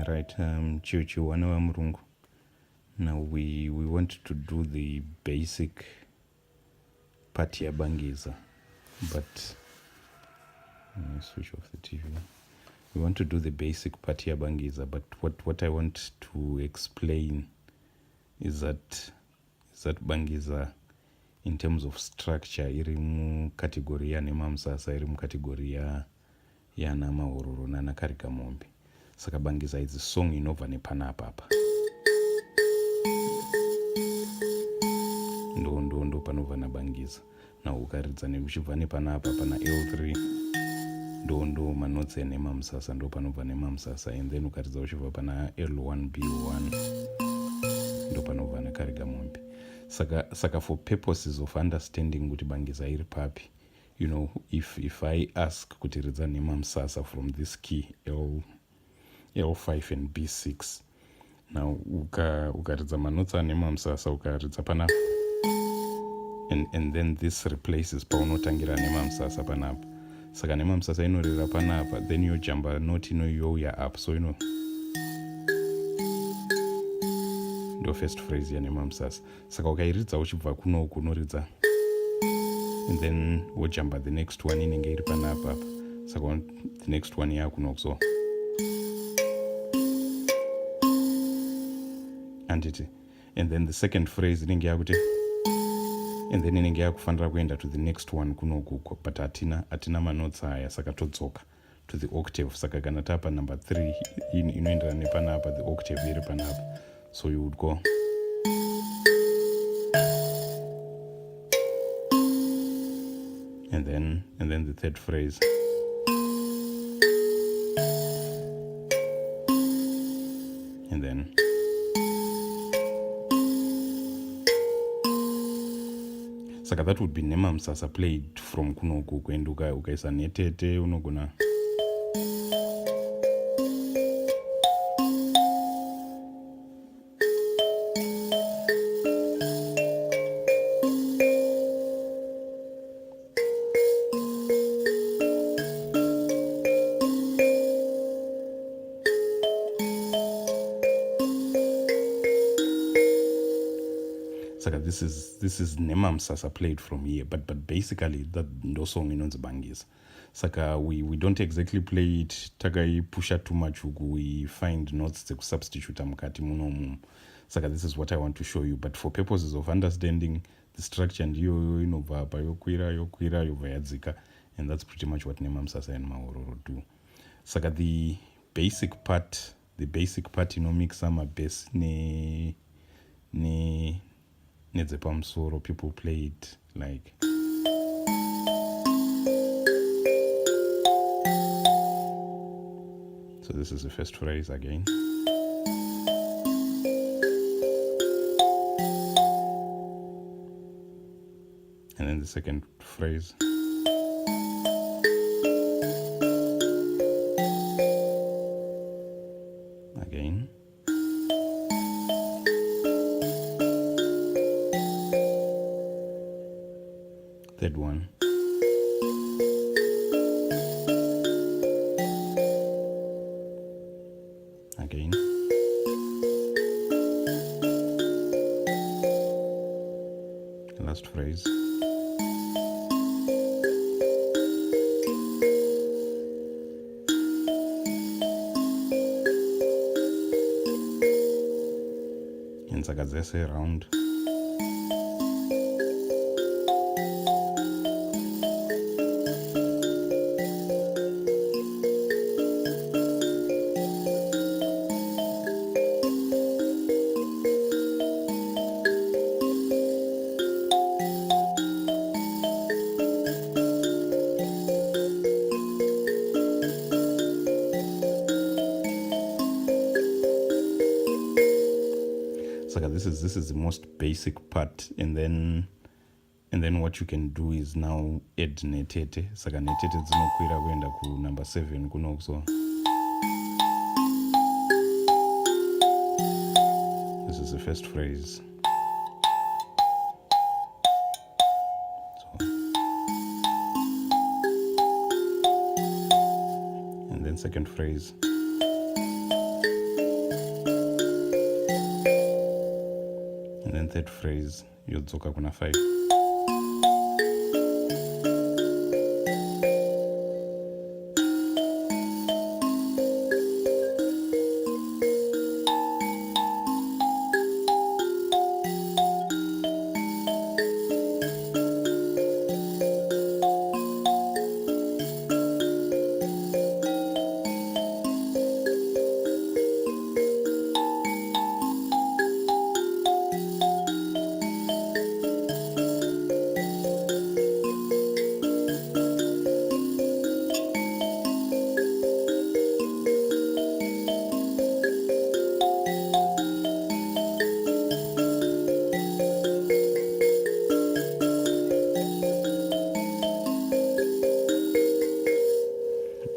Right, Chiu wana wa murungu. Now we want to do the basic part ya Bangiza, but let me switch off the TV. We want to do the basic part ya Bangiza, but what I want to explain is that Bangiza in terms of structure iri mu category ya Nhemamusasa, iri mu category ya Namahororo naNakarika-Mombe. Saka Bangiza is a song inobva nepanapa apa. Ndo panobva naBangiza. Now ukaridza nekuchibva nepanapa pana L3 ndo manotsi eNhemamusasa, ndo panobva Nhemamusasa, and then ukaridza uchibva pana L1 B1 ndo panobva naKarika-Mombe. Saka for purposes of understanding kuti Bangiza iri papi, you know, if I ask kuti ridza Nhemamusasa from this key L5 and B6, now ukaridza manotsi aNhemamusasa ukaridza pana, and then this replaces paunotangira Nhemamusasa panapa. Saka Nhemamusasa inorira panapa, then yojamba noti inoyouya up, so ndo first phrase ya Nhemamusasa. Saka ukairidza uchibva kunoku unoridza, and then wojamba the next one inenge iri panapa apa. Saka the next one yakunoku, so anditi, and then the second phrase inenge yakuti, and then inenge yakufanira kuenda to the next one kunoku, but hatina manotsi aya, saka todzoka to the octave. Saka kana tapa number 3 inoenderana nepanapa, the octave iri panapa, so you would go and then the third phrase, and then saka that would be Nhemamusasa played from kunoku kuenda ukaisa netete unogona. Saka this is Nhemamusasa played from here, but basically that no song inonzi Bangiza. Saka we don't exactly play it takaipusha too much, we find notes dzekusubstituta mukati munomu. Saka this is what I want to show you, but for purposes of understanding the structure ndiyo inobva apa yokwira yobva yadzika, and that's pretty much what Nhemamusasa and Mahororo do. Saka the basic part inomixa mabase nedzepamusoro, people play it like so. This is the first phrase again, and then the second phrase, again, third one, again, last phrase, and saka dzese round. Saka this is the most basic part, and then what you can do is now add netete. Saka netete dzinokwira kuenda ku number 7 kuno, so this is the first phrase, so, and then second phrase, third phrase yodzoka kuna 5.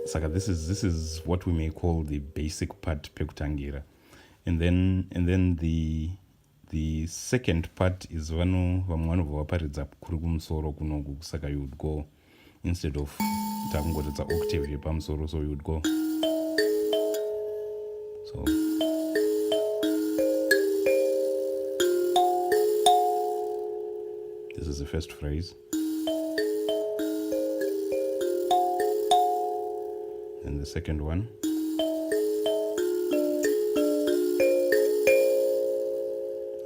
Saka, this is what we may call the basic part pekutangira, and then the second part is vamwe vanobva vaparidza kuri kumusoro kunoku. Saka you would go, instead of takungoridza octave yepamusoro, so you would go so. This is the first phrase. And the second one.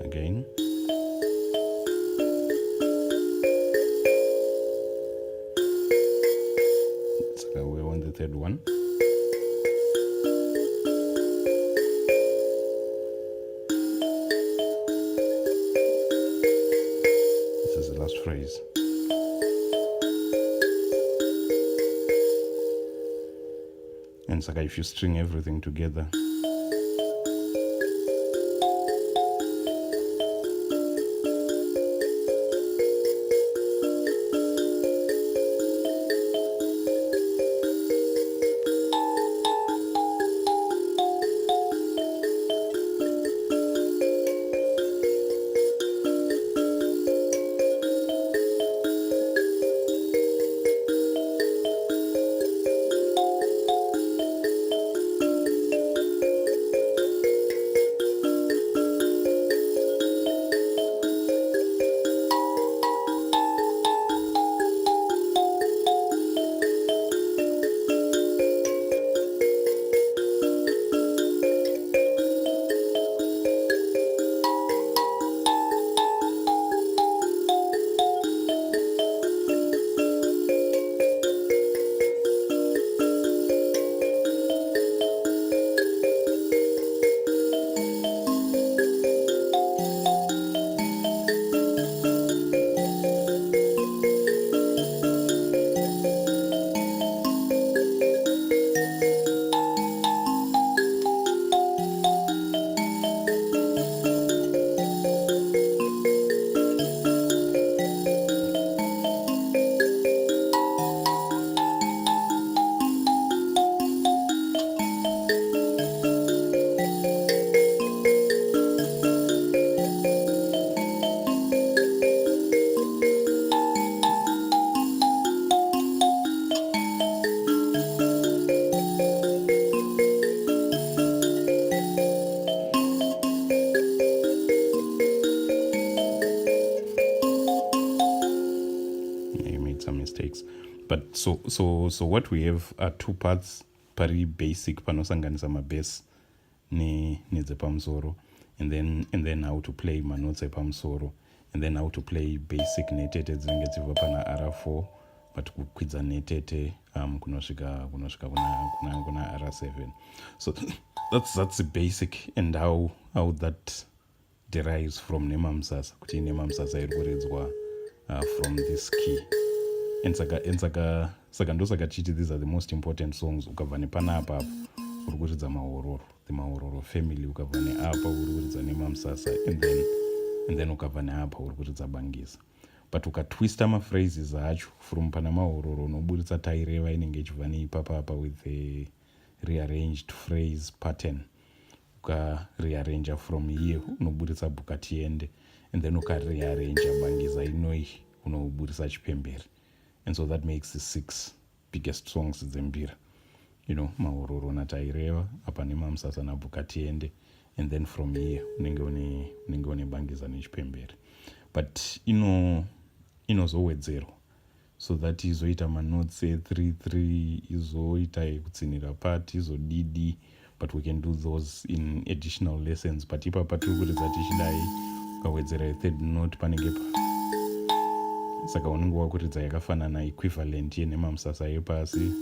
Again. So we're on the third one. This is the last phrase. And Saka, if you string everything together, but so what we have are two parts, pari basic panosanganisa mabase nedzepamusoro, and then how to play manotsi epamusoro, and then how to play basic netete dzinenge dzibva pana R4 but kukwidza netete kunosvika kuna R7. So that's the basic, and how that derives from Nhemamusasa, kuti Nhemamusasa iri kuridzwa from this key. And saka ndosaka chiti these are the most important songs. Ukabva nepanapa uri kuridza mahororo, the mahororo family. Ukabva neapa uri kuridza Nhemamusasa, and then ukabva neapa uri kuridza Bangiza. But ukatwista maphrases acho from pana mahororo unoburitsa taireva inenge ichibva neipapapa with a rearranged phrase pattern. Ukarearrange from here unoburitsa bukatiende, and then ukarearrange Bangiza inoi unoburitsa chipembere. And so that makes the 6 biggest songs in Zimbabwe. Mahororo na taireva, apa Nhemamusasa na bukatiende, and then from here unenge une bangiza nechipembere, but inozowedzerwa, so that izoita manotes e3 izoita yekutsinira part izodidi, but we can do those in additional lessons. But ipapa tiri kuridza tichidai ukawedzera third note panenge saka unenge wakuridza yakafanana equivalent yenhemamusasa yepasi.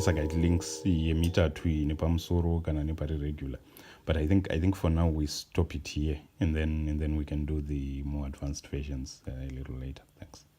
Saka it links yemitatu nepamusoro kana nepari regular, but I think for now we stop it here, and then we can do the more advanced versions a little later. Thanks.